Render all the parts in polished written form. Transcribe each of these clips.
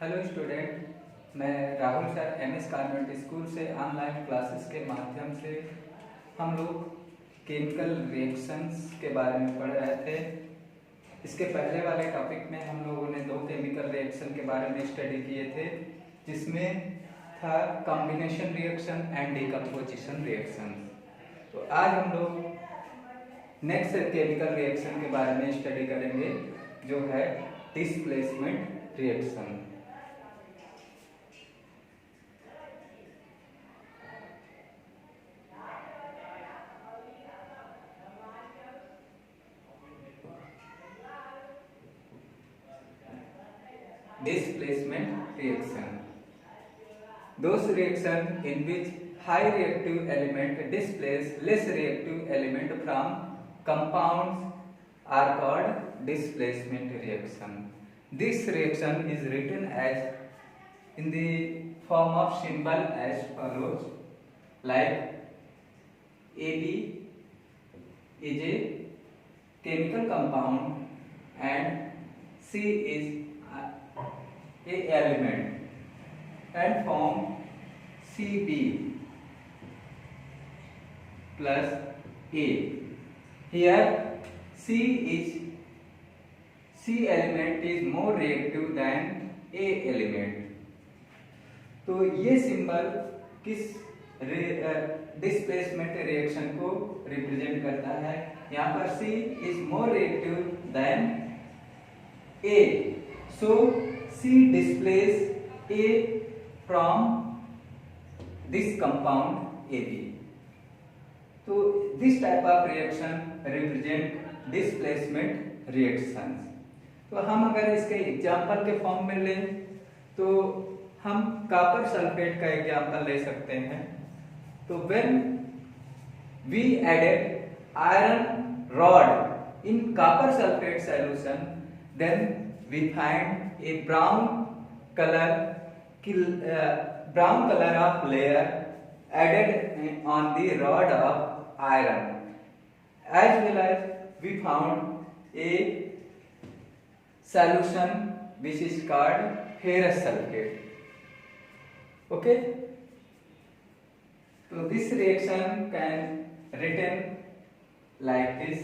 Hello student, मैं Rahul sir MS convent school से online classes के माध्यम से हम लोग केमिकल रिएक्शंस के बारे में पढ़ रहे थे। इसके पहले वाले टॉपिक में हम लोगों ने दो केमिकल रिएक्शन के बारे में स्टडी किए थे, जिसमें था combination reaction and decomposition reaction. तो आज हम लोग नेक्स्ट केमिकल रिएक्शन के बारे में स्टडी करेंगे, जो है displacement reaction. Displacement reaction. Those reactions in which high reactive element displace less reactive element from compounds are called displacement reaction. This reaction is written as in the form of symbol as follows, like AB is a chemical compound and C is a element and form Cb plus A. Here C element is more reactive than A element. तो ये symbol किस displacement reaction को represent करता है? यहाँ पर C is more reactive than A, so C displaces A from this compound AB. तो this type of reaction represent displacement reactions. तो हम अगर इसके एग्जाम्पल के फॉर्म में लें तो हम कॉपर सल्फेट का एग्जाम्पल ले सकते हैं। तो when we added iron rod in copper sulfate solution, then we find a brown color of layer added on the rod of iron, as well as we found a solution which is called ferrous sulfate. Okay, so this reaction can written like this.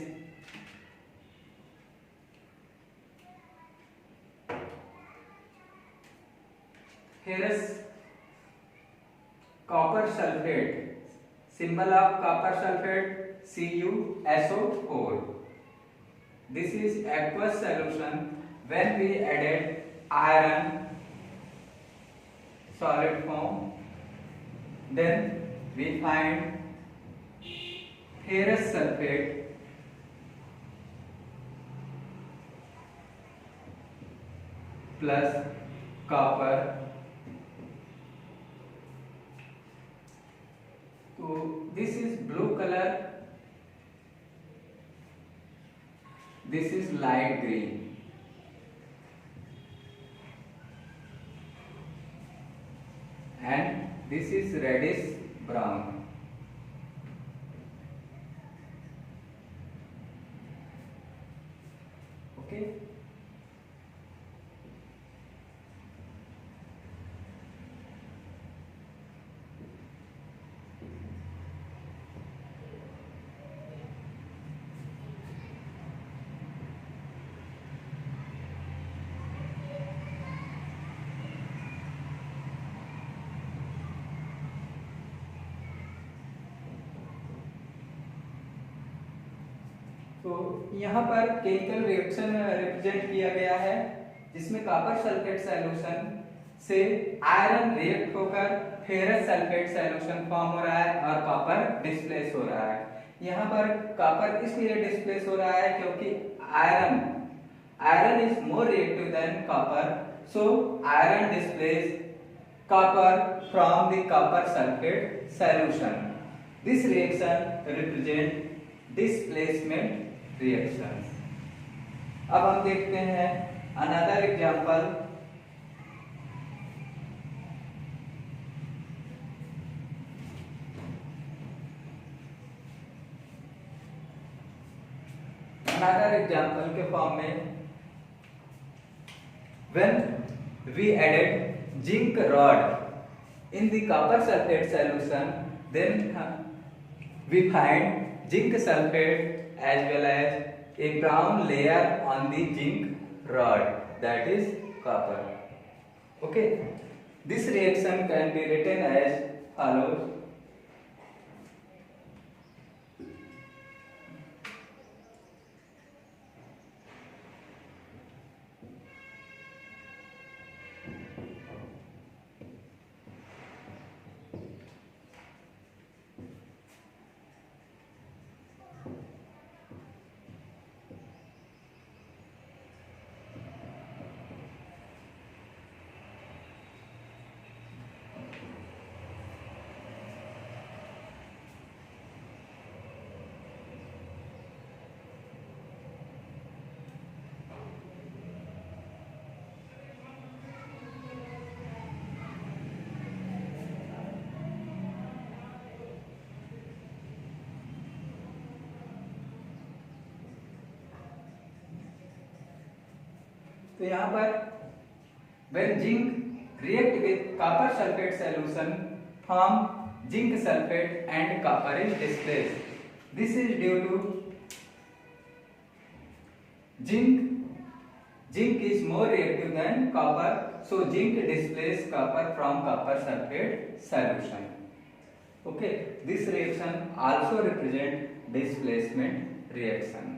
Ferrous copper sulfate, symbol of copper sulfate CuSO4. This is aqueous solution. When we added iron solid form, then we find ferrous sulfate plus copper. So this is blue color, this is light green, and this is reddish brown. Okay. तो यहाँ पर chemical reaction represent किया गया है, जिसमें copper sulphate solution से iron react होकर ferrous sulphate solution form हो रहा है और कॉपर डिस्प्लेस हो रहा है। यहाँ पर कॉपर इसलिए डिस्प्लेस हो रहा है क्योंकि iron is more reactive than copper, so iron displace copper from the copper sulphate solution. This reaction represent displacement reactions. अब हम देखते हैं अनदर एग्जांपल. अनदर एग्जांपल के फॉर्म में when we added zinc rod in the copper sulfate solution, then we find zinc sulfate as well as a brown layer on the zinc rod, that is copper. Okay, this reaction can be written as follows. तो यहाँ पर when zinc react with copper sulfate solution form zinc sulfate and copper is displaced. This is due to zinc is more reactive than copper, so zinc displaces copper from copper sulfate solution. Okay, this reaction also represent displacement reaction.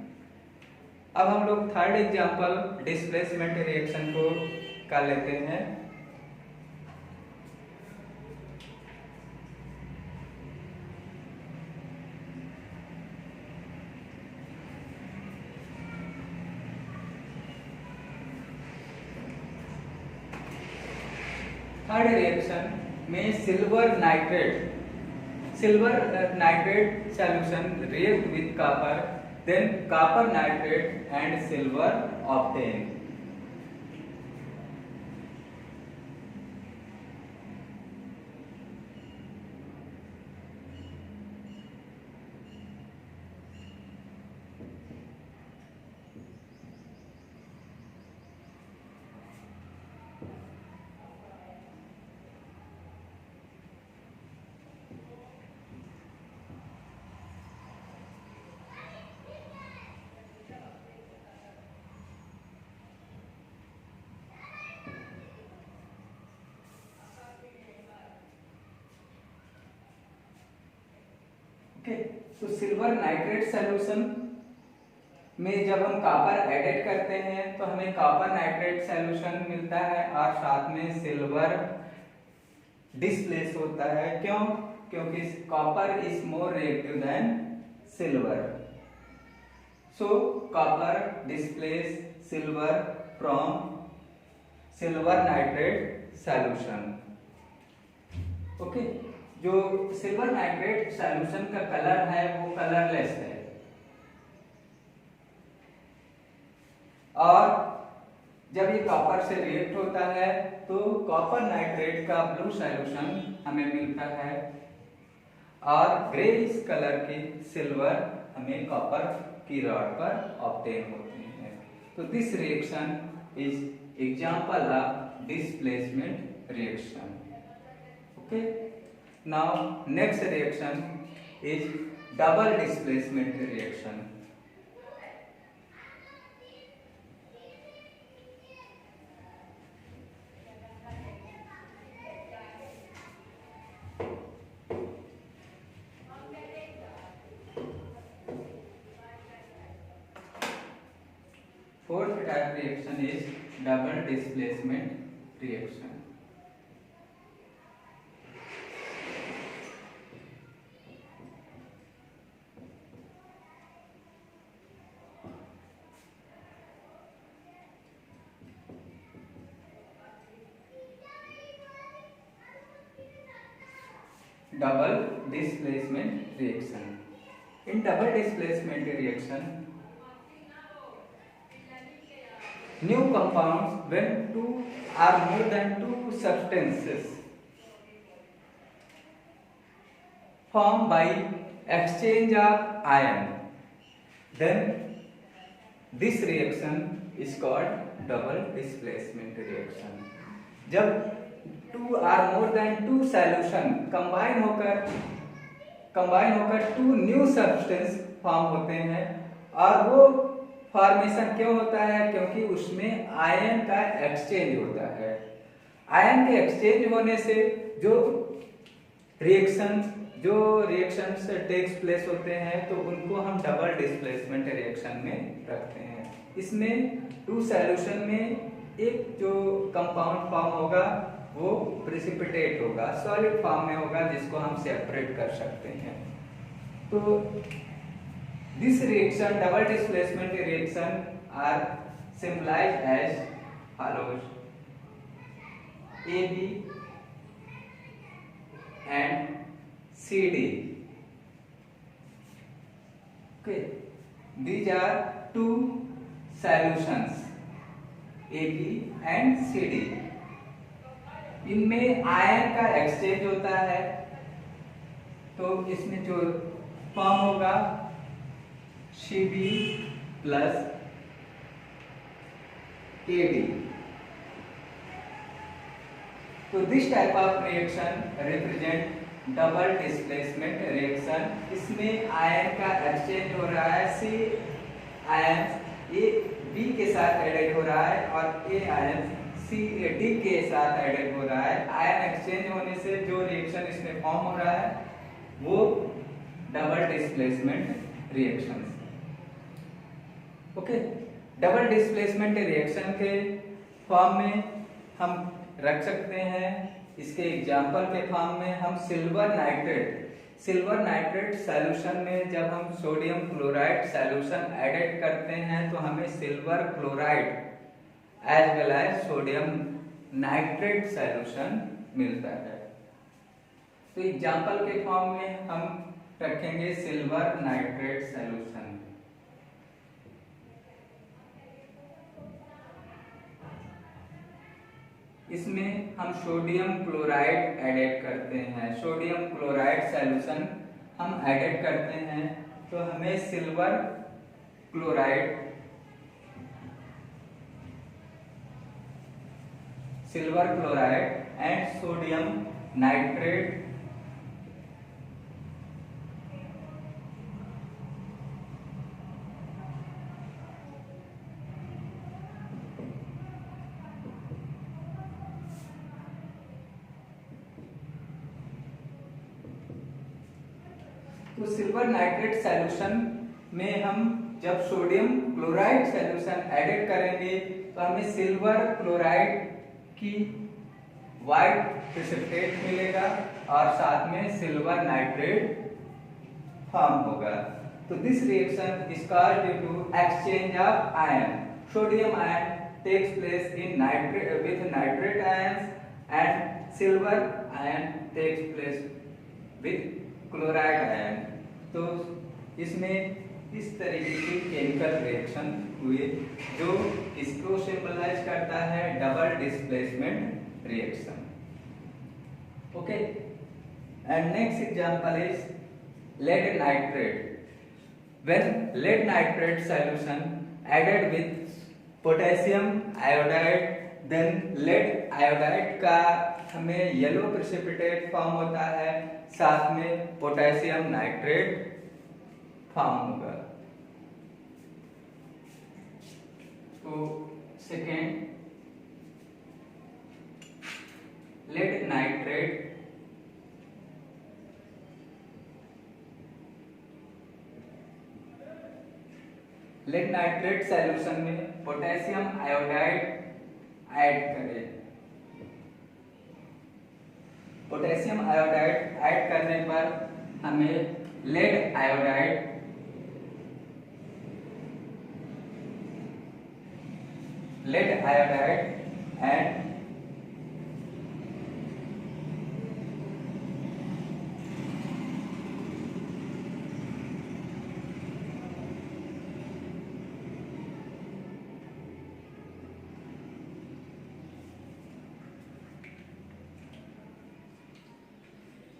अब हम लोग third example displacement reaction को कर लेते हैं. Third reaction में silver nitrate solution react with copper, then copper nitrate and silver obtained. तो silver nitrate solution में जब हम कॉपर एडेड करते हैं तो हमें कॉपर नाइट्रेट सॉल्यूशन मिलता है और साथ में सिल्वर डिस्प्लेस होता है. क्यों? क्योंकि copper is more reactive than silver, so copper displace silver from silver nitrate solution. Okay, जो सिल्वर नाइट्रेट सॉल्यूशन का कलर है वो कलरलेस है और जब ये कॉपर से रिएक्ट होता है तो कॉपर नाइट्रेट का ब्लू सॉल्यूशन हमें मिलता है और ग्रेइश कलर की सिल्वर हमें कॉपर की रॉड पर ऑब्टेन होती है. तो this reaction is example of displacement reaction. Okay, now next reaction is double displacement reaction. Fourth type reaction is double displacement reaction. Double displacement reaction. In double displacement reaction, new compounds when two or more than two substances formed by exchange of ion, then this reaction is called double displacement reaction. जब two or more than two solution combine होकर two new substance form होते हैं, और वो formation क्यों होता है? क्योंकि उसमें आयन का एक्सचेंज होता है। आयन के एक्सचेंज होने से जो रिएक्शंस टेक्स प्लेस होते हैं तो उनको हम डबल डिस्प्लेसमेंट रिएक्शन में रखते हैं। इसमें टू सॉल्यूशन में एक जो कंपाउंड फॉर्म होगा वो प्रेसिपिटेट होगा, सॉलिड फॉर्म में होगा, जिसको हम सेपरेट कर सकते हैं। तो this reaction, double displacement reaction are symbolized as follows: AB and CD. Okay, these are two solutions AB and CD. इनमें आयन का एक्सचेंज होता है, तो इसमें जो फॉर्म होगा Cb प्लस AD. तो this type of reaction represent double displacement reaction. इसमें आयन का एक्सचेंज हो रहा है, सी आयन ए बी के साथ एडेड हो रहा है और ए आयन सी डी के साथ एडेड हो रहा है। आयन एक्सचेंज होने से जो रिएक्शन इसमें फॉर्म हो रहा है वो double displacement reaction. Okay, double displacement reaction के फॉर्म में हम रख सकते हैं, इसके एग्जाम्पल के फॉर्म में हम सिल्वर नाइट्रेट सॉल्यूशन में जब हम सोडियम क्लोराइड सॉल्यूशन एडेड करते हैं तो हमें silver chloride as well as sodium nitrate solution मिलता है। तो एग्जाम्पल के फॉर्म में हम रखेंगे सिल्वर नाइट्रेट सॉल्यूशन। इसमें हम सोडियम क्लोराइड ऐड करते हैं, सोडियम क्लोराइड सॉल्यूशन हम ऐड करते हैं तो हमें silver chloride and sodium nitrate तो सिल्वर नाइट्रेट सॉल्यूशन में हम जब सोडियम क्लोराइड सॉल्यूशन ऐड करेंगे तो हमें सिल्वर क्लोराइड की वाइट प्रेसिपिटेट मिलेगा और साथ में सिल्वर नाइट्रेट फॉर्म होगा। तो this reaction is called due to exchange of ion. Sodium ion takes place in nitrate with nitrate ions and silver ion takes place with chloride ion. तो इसमें इस तरीके की केमिकल रिएक्शन हुए जो इसको सिंबलाइज करता है double displacement reaction. Okay, and next example is lead nitrate. When lead nitrate solution added with potassium iodide, then lead iodide का हमें येलो प्रेसिपिटेट फॉर्म होता है, साथ में पोटेशियम नाइट्रेट फॉर्म होगा। तो सेकेंड, लेड नाइट्रेट सॉल्यूशन में potassium iodide add करें। पोटेशियम आयोडाइड ऐड करने पर हमें लेड आयोडाइड एंड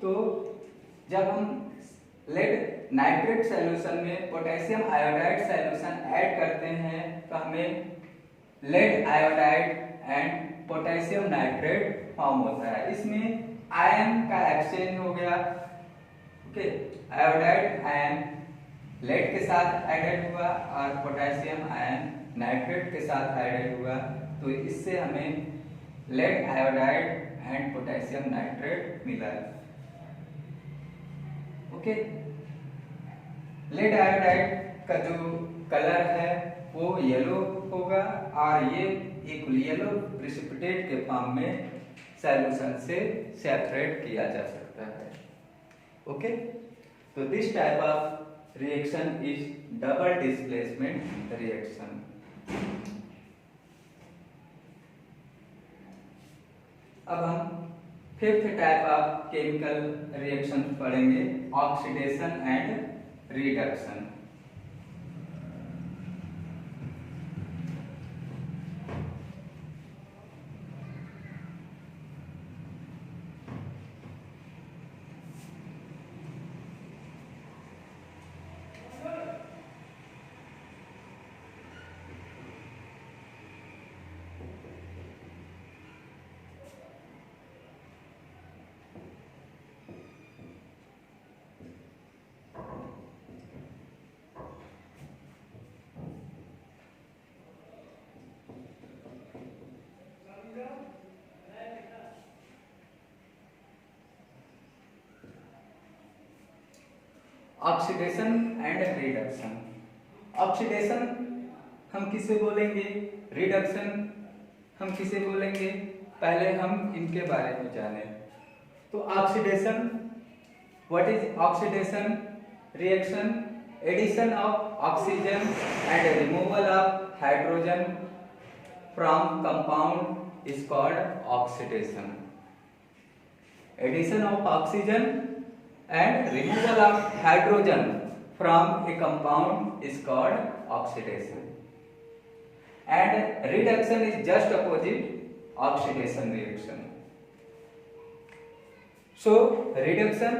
तो जब हम लेड नाइट्रेट सॉल्यूशन में पोटेशियम आयोडाइड सॉल्यूशन ऐड करते हैं तो हमें lead iodide and potassium nitrate form होता है। इसमें आयन का एक्सचेंज हो गया, ओके, आयोडाइड आयन लेड के साथ एडेड हुआ और पोटेशियम आयन नाइट्रेट के साथ एडेड हुआ, तो इससे हमें lead iodide and potassium nitrate मिला। ओके, लेड आयोडाइड का जो कलर है वो येलो होगा और ये एक येलो प्रेसिपिटेट के फॉर्म में सॉल्यूशन से सेपरेट किया जा सकता है। ओके, तो this type of reaction is double displacement reaction. अब हम fifth type of chemical reaction पढ़ेंगे, oxidation and reduction. Oxidation and reduction. Oxidation हम किसे बोलेंगे, रिडक्शन हम किसे बोलेंगे, पहले हम इनके बारे में जाने। तो oxidation, what is oxidation? Reaction addition of oxygen and removal of hydrogen from compound is called oxidation. Addition of oxygen and removal of hydrogen from a compound is called oxidation, and reduction is just opposite oxidation reaction. So reduction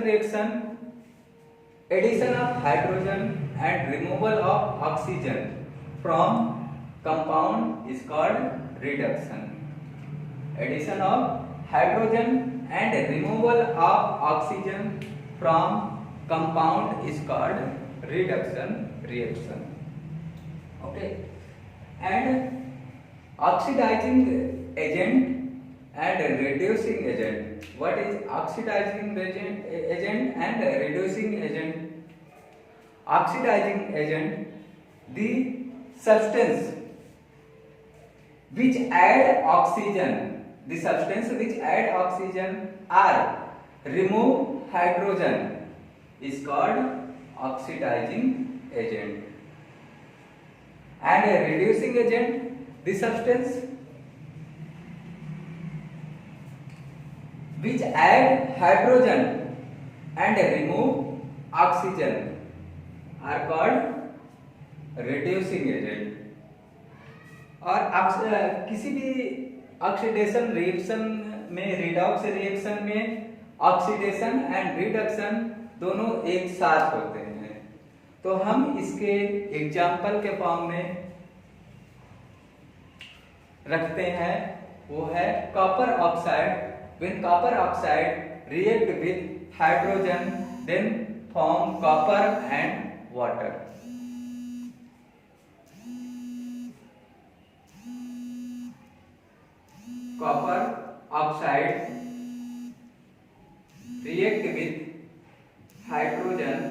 reaction, addition of hydrogen and removal of oxygen from compound is called reduction. Addition of hydrogen and removal of oxygen from compound is called reduction reaction. Okay, and oxidizing agent and reducing agent. What is oxidizing agent and reducing agent? Oxidizing agent, the substance which add oxygen, the substance which add oxygen or remove hydrogen is called oxidizing agent. And a reducing agent, the substance which add hydrogen and remove oxygen are called reducing agent. और किसी भी oxidation reaction में, redox reaction में oxidation and reduction दोनों एक साथ होते हैं। तो हम इसके एग्जाम्पल के फॉर्म में रखते हैं, वो है copper oxide. When copper oxide react with hydrogen then form copper and water. Copper oxide react with hydrogen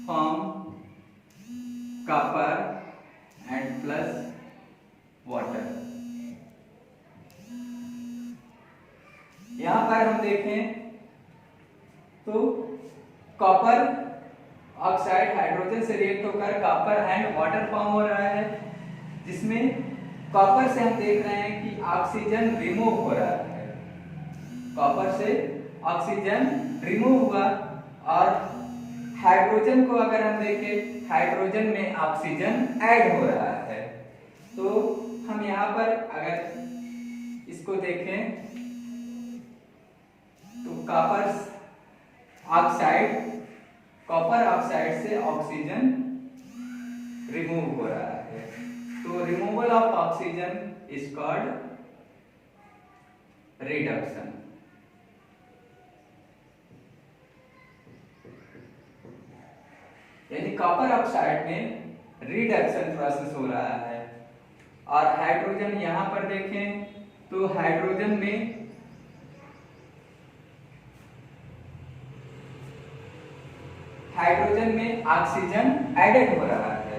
form copper and plus water। यहाँ पर हम देखें तो कॉपर ऑक्साइड हाइड्रोजन से रिएक्ट होकर कॉपर एंड वाटर फॉर्म हो रहा है, जिसमें कॉपर से हम देख रहे हैं कि ऑक्सीजन रिमूव हो रहा है। कॉपर से ऑक्सीजन रिमूव हुआ और हाइड्रोजन को अगर हम देखें, हाइड्रोजन में ऑक्सीजन ऐड हो रहा है। तो हम यहाँ पर अगर इसको देखें तो कॉपर ऑक्साइड से ऑक्सीजन रिमूव हो रहा है। तो removal of oxygen is called reduction. यानी कॉपर ऑक्साइड में रिडक्शन प्रोसेस हो रहा है। और हाइड्रोजन यहां पर देखें तो हाइड्रोजन में ऑक्सीजन एडेड हो रहा है।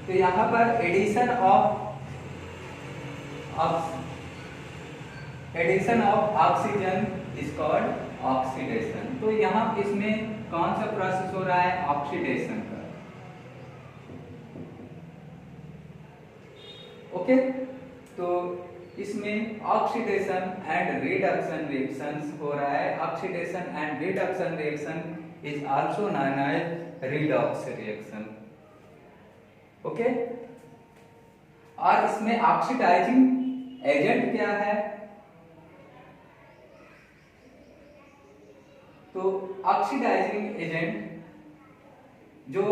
तो यहां पर addition of oxygen is called oxidation. तो यहां इसमें कौन सा प्रोसेस हो रहा है? ऑक्सीडेशन का। ओके, तो इसमें ऑक्सीडेशन एंड रिडक्शन रिएक्शंस हो रहा है। Oxidation and reduction reaction is also known as redox reaction. Okay, और इसमें ऑक्सीडाइजिंग एजेंट क्या है? तो ऑक्सीडाइजिंग एजेंट जो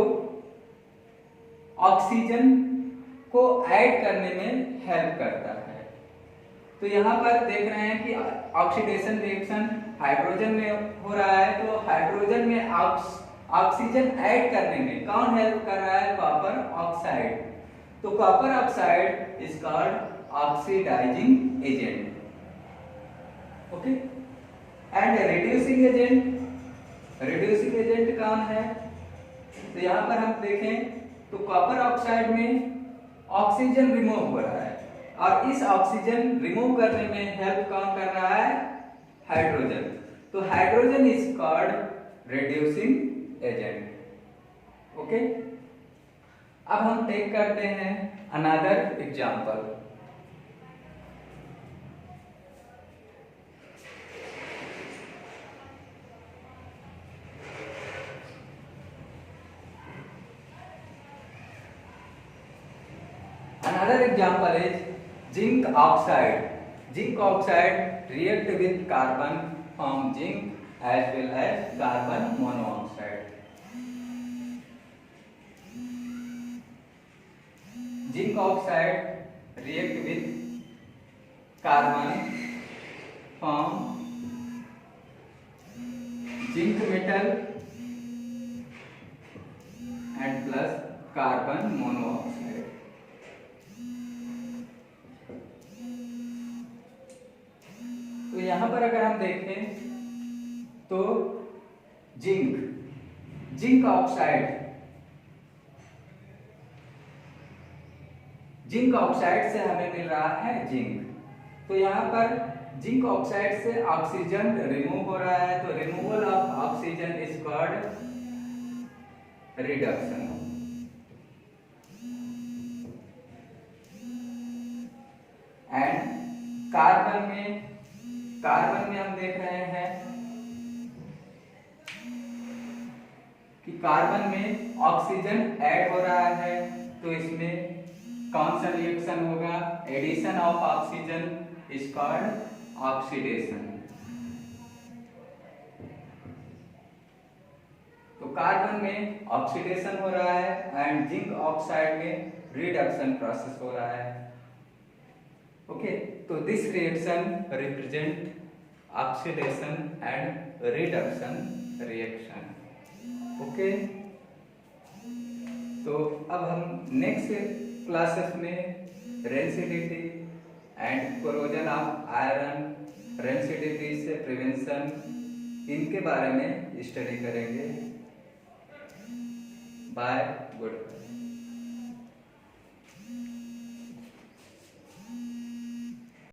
ऑक्सीजन को ऐड करने में हेल्प करता है। तो यहाँ पर देख रहे हैं कि ऑक्सीडेशन रिएक्शन हाइड्रोजन में हो रहा है। तो हाइड्रोजन में ऑक्सीजन ऐड करने में कौन हेल्प कर रहा है? Copper oxide. तो copper oxide is called oxidizing agent. Okay, and reducing agent कौन है? तो यहाँ पर हम देखें तो कॉपर ऑक्साइड में ऑक्सीजन रिमूव हो रहा है और इस ऑक्सीजन रिमूव करने में हेल्प कौन कर रहा है? हाइड्रोजन। तो hydrogen is called reducing agent. Okay, अब हम टेक करते हैं another example. Another example is zinc oxide. Zinc oxide react with carbon from zinc as well as carbon monoxide. Zinc oxide react with carbon from zinc metal and plus carbon monoxide. तो यहां पर अगर हम देखें तो zinc oxide से हमें मिल रहा है जिंक। तो यहाँ पर जिंक ऑक्साइड से ऑक्सीजन रिमूव हो रहा है। तो removal of oxygen is called reduction. And carbon में हम देख रहे हैं कि कार्बन में ऑक्सीजन ऐड हो रहा है। तो इसमें कौन सा रिएक्शन होगा? Addition of oxygen is called oxidation. तो कार्बन में ऑक्सीडेशन हो रहा है एंड जिंक ऑक्साइड में रिडक्शन प्रोसेस हो रहा है। ओके, तो this reaction represent oxidation and reduction reaction. Okay, तो अब हम नेक्स्ट क्लासेस में rancidity and corrosion of iron, rancidity से प्रिवेंशन, इनके बारे में स्टडी करेंगे। Bye, good bye.